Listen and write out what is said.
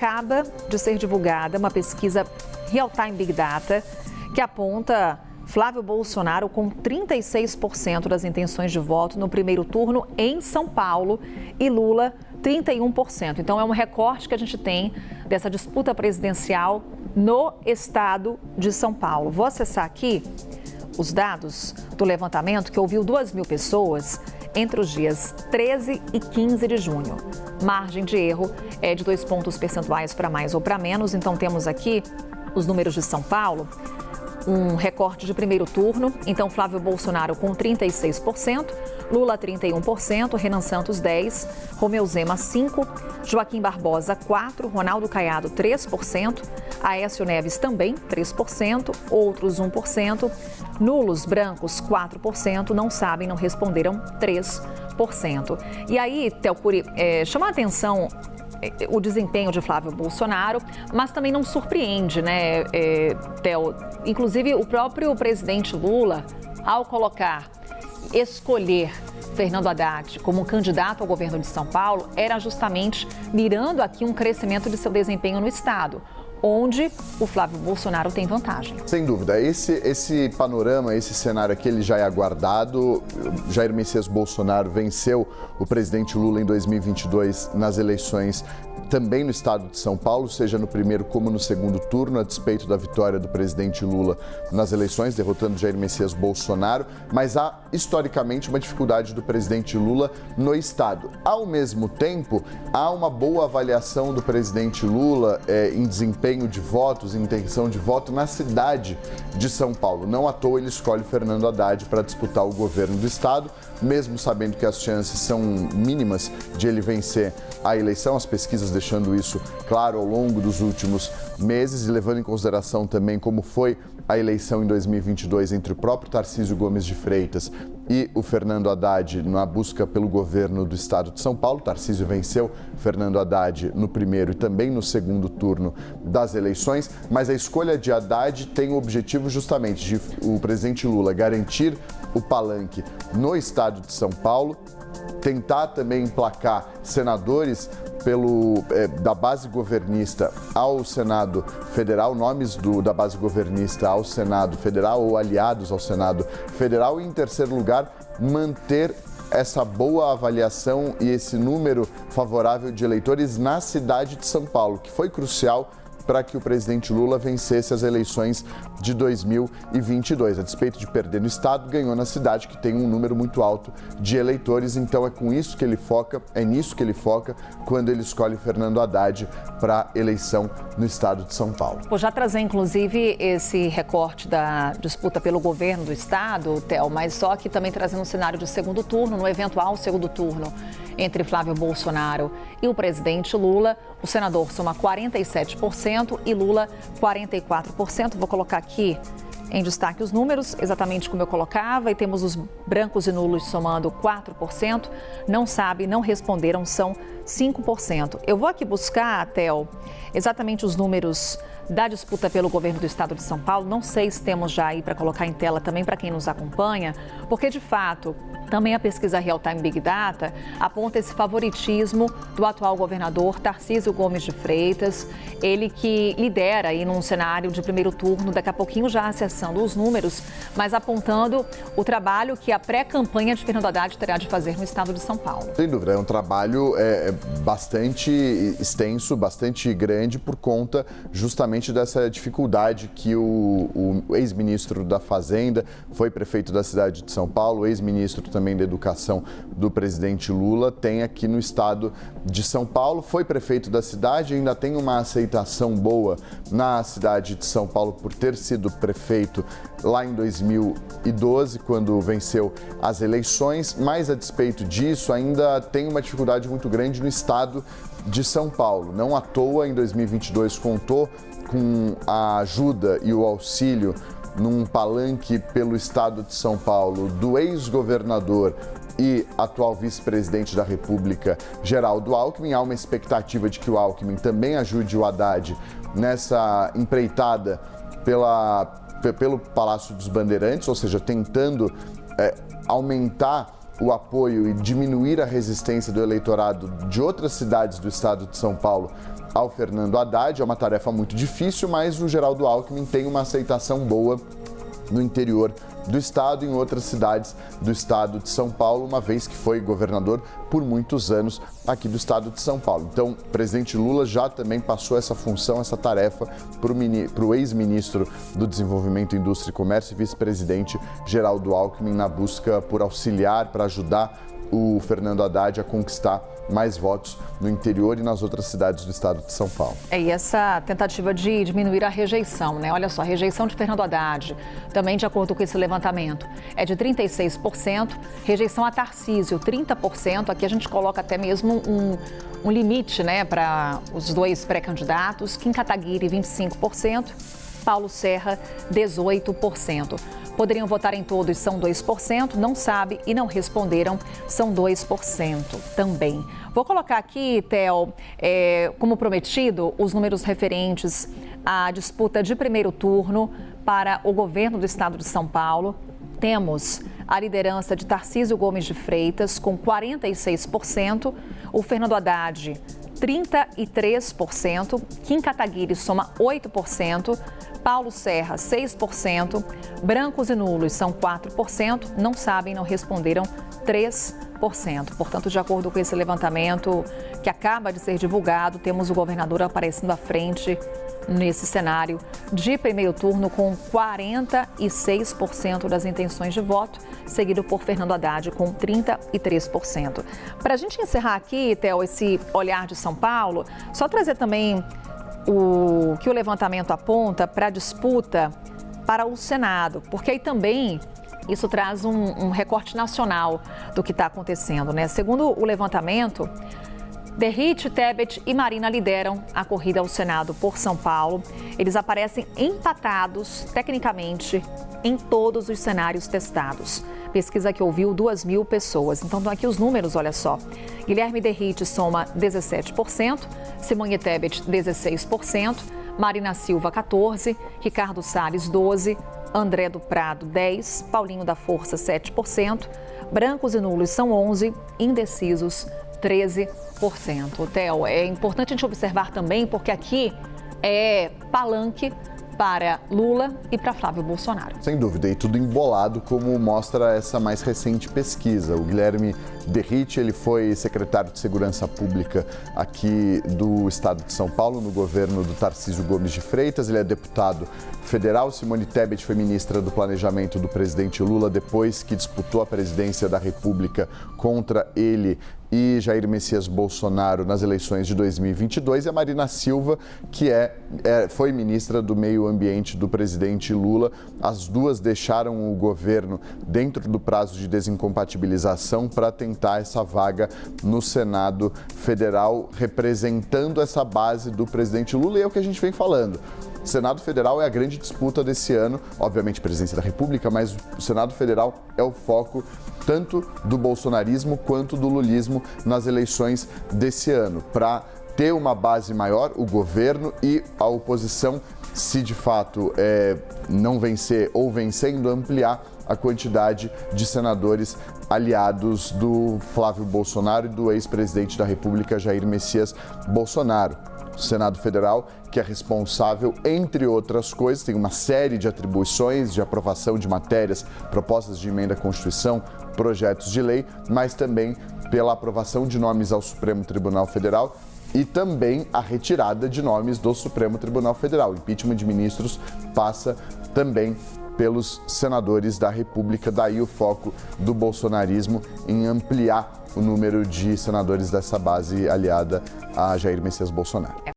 Acaba de ser divulgada uma pesquisa Real Time Big Data que aponta Flávio Bolsonaro com 36% das intenções de voto no primeiro turno em São Paulo e Lula 31%. Então é um recorte que a gente tem dessa disputa presidencial no estado de São Paulo. Vou acessar aqui os dados do levantamento que ouviu 2.000 pessoas entre os dias 13 e 15 de junho. Margem de erro é de 2 pontos percentuais para mais ou para menos. Então temos aqui os números de São Paulo, um recorte de primeiro turno. Então Flávio Bolsonaro com 36%, Lula 31%, Renan Santos 10%, Romeu Zema 5%, Joaquim Barbosa 4%, Ronaldo Caiado 3%, Aécio Neves também 3%, outros 1%, nulos brancos 4%, não sabem, não responderam 3%. E aí, Théo Cury, chama a atenção o desempenho de Flávio Bolsonaro, mas também não surpreende, né, Théo? Inclusive, o próprio presidente Lula, ao escolher Fernando Haddad como candidato ao governo de São Paulo, era justamente mirando aqui um crescimento de seu desempenho no estado, onde o Flávio Bolsonaro tem vantagem. Sem dúvida, esse panorama, esse cenário aqui, ele já é aguardado. Jair Messias Bolsonaro venceu o presidente Lula em 2022 nas eleições também no estado de São Paulo, seja no primeiro como no segundo turno, a despeito da vitória do presidente Lula nas eleições, derrotando Jair Messias Bolsonaro, mas há historicamente uma dificuldade do presidente Lula no estado. Ao mesmo tempo, há uma boa avaliação do presidente Lula em desempenho de votos, em intenção de voto na cidade de São Paulo. Não à toa ele escolhe Fernando Haddad para disputar o governo do estado, mesmo sabendo que as chances são mínimas de ele vencer a eleição, as pesquisas deixando isso claro ao longo dos últimos meses e levando em consideração também como foi a eleição em 2022 entre o próprio Tarcísio Gomes de Freitas e o Fernando Haddad na busca pelo governo do estado de São Paulo. Tarcísio venceu Fernando Haddad no primeiro e também no segundo turno das eleições, mas a escolha de Haddad tem o objetivo justamente de o presidente Lula garantir o palanque no estado de São Paulo, tentar também emplacar senadores da base governista ao Senado Federal, nomes da base governista ao Senado Federal ou aliados ao Senado Federal e, em terceiro lugar, manter essa boa avaliação e esse número favorável de eleitores na cidade de São Paulo, que foi crucial para que o presidente Lula vencesse as eleições de 2022. A despeito de perder no estado, ganhou na cidade, que tem um número muito alto de eleitores. Então é nisso que ele foca quando ele escolhe Fernando Haddad para a eleição no estado de São Paulo. Vou já trazer, inclusive, esse recorte da disputa pelo governo do estado, Théo, mas só que também trazendo um cenário de segundo turno, no eventual segundo turno entre Flávio Bolsonaro e o presidente Lula. O senador soma 47% e Lula 44%. Vou colocar aqui em destaque os números, exatamente como eu colocava, e temos os brancos e nulos somando 4%, não sabe, não responderam, são 5%. Eu vou aqui buscar, Théo, exatamente os números da disputa pelo governo do estado de São Paulo. Não sei se temos já aí para colocar em tela também para quem nos acompanha, porque de fato também a pesquisa Real Time Big Data aponta esse favoritismo do atual governador Tarcísio Gomes de Freitas, ele que lidera aí num cenário de primeiro turno, daqui a pouquinho já acessando os números, mas apontando o trabalho que a pré-campanha de Fernando Haddad terá de fazer no estado de São Paulo. Sem dúvida, é um trabalho bastante extenso, bastante grande por conta justamente dessa dificuldade que o ex-ministro da Fazenda, foi prefeito da cidade de São Paulo, ex-ministro também da Educação do presidente Lula, tem aqui no estado de São Paulo, foi prefeito da cidade, ainda tem uma aceitação boa na cidade de São Paulo por ter sido prefeito lá em 2012, quando venceu as eleições, mas a despeito disso ainda tem uma dificuldade muito grande no estado de São Paulo. Não à toa, em 2022 contou com a ajuda e o auxílio num palanque pelo estado de São Paulo do ex-governador e atual vice-presidente da República, Geraldo Alckmin. Há uma expectativa de que o Alckmin também ajude o Haddad nessa empreitada pelo Palácio dos Bandeirantes, ou seja, tentando aumentar o apoio e diminuir a resistência do eleitorado de outras cidades do estado de São Paulo ao Fernando Haddad. É uma tarefa muito difícil, mas o Geraldo Alckmin tem uma aceitação boa no interior do estado e em outras cidades do estado de São Paulo, uma vez que foi governador por muitos anos aqui do estado de São Paulo. Então, o presidente Lula já também passou essa função, essa tarefa para o ex-ministro do Desenvolvimento, Indústria e Comércio e vice-presidente Geraldo Alckmin na busca por auxiliar, para ajudar o Fernando Haddad a conquistar mais votos no interior e nas outras cidades do estado de São Paulo. E essa tentativa de diminuir a rejeição, né? Olha só, a rejeição de Fernando Haddad, também de acordo com esse levantamento, é de 36%, rejeição a Tarcísio, 30%, aqui a gente coloca até mesmo um limite, né, para os dois pré-candidatos, Kim Kataguiri, 25%, Paulo Serra, 18%. Poderiam votar em todos, são 2%, não sabe e não responderam, são 2% também. Vou colocar aqui, Theo, como prometido, os números referentes à disputa de primeiro turno para o governo do estado de São Paulo. Temos a liderança de Tarcísio Gomes de Freitas com 46%, o Fernando Haddad 33%, Kim Kataguiri soma 8%, Paulo Serra 6%, brancos e nulos são 4%, não sabem, não responderam 3%. Portanto, de acordo com esse levantamento que acaba de ser divulgado, temos o governador aparecendo à frente nesse cenário de primeiro turno com 46% das intenções de voto, seguido por Fernando Haddad com 33%. Para a gente encerrar aqui, Theo, esse olhar de São Paulo, só trazer também o que o levantamento aponta para a disputa para o Senado, porque aí também isso traz um recorte nacional do que está acontecendo, né? Segundo o levantamento, Derrite, Tebet e Marina lideram a corrida ao Senado por São Paulo. Eles aparecem empatados, tecnicamente, em todos os cenários testados. Pesquisa que ouviu 2.000 pessoas. Então, estão aqui os números, olha só. Guilherme Derrite soma 17%, Simone Tebet, 16%, Marina Silva, 14%, Ricardo Salles, 12%, André do Prado, 10%, Paulinho da Força, 7%, brancos e nulos são 11%, indecisos, 13%. Theo, é importante a gente observar também, porque aqui é palanque para Lula e para Flávio Bolsonaro. Sem dúvida, e tudo embolado, como mostra essa mais recente pesquisa. O Guilherme Derrite, ele foi secretário de Segurança Pública aqui do estado de São Paulo, no governo do Tarcísio Gomes de Freitas. Ele é deputado federal. Simone Tebet foi ministra do Planejamento do presidente Lula depois que disputou a presidência da República contra ele e Jair Messias Bolsonaro nas eleições de 2022, e a Marina Silva, que foi ministra do Meio Ambiente do presidente Lula. As duas deixaram o governo dentro do prazo de desincompatibilização para tentar essa vaga no Senado Federal, representando essa base do presidente Lula, e é o que a gente vem falando. O Senado Federal é a grande disputa desse ano, obviamente presidência da República, mas o Senado Federal é o foco tanto do bolsonarismo quanto do lulismo nas eleições desse ano, para ter uma base maior, o governo e a oposição, se de fato não vencer ou vencendo, ampliar a quantidade de senadores aliados do Flávio Bolsonaro e do ex-presidente da República, Jair Messias Bolsonaro. O Senado Federal, que é responsável, entre outras coisas, tem uma série de atribuições de aprovação de matérias, propostas de emenda à Constituição, projetos de lei, mas também pela aprovação de nomes ao Supremo Tribunal Federal e também a retirada de nomes do Supremo Tribunal Federal. O impeachment de ministros passa também pelos senadores da República, daí o foco do bolsonarismo em ampliar o número de senadores dessa base aliada a Jair Messias Bolsonaro.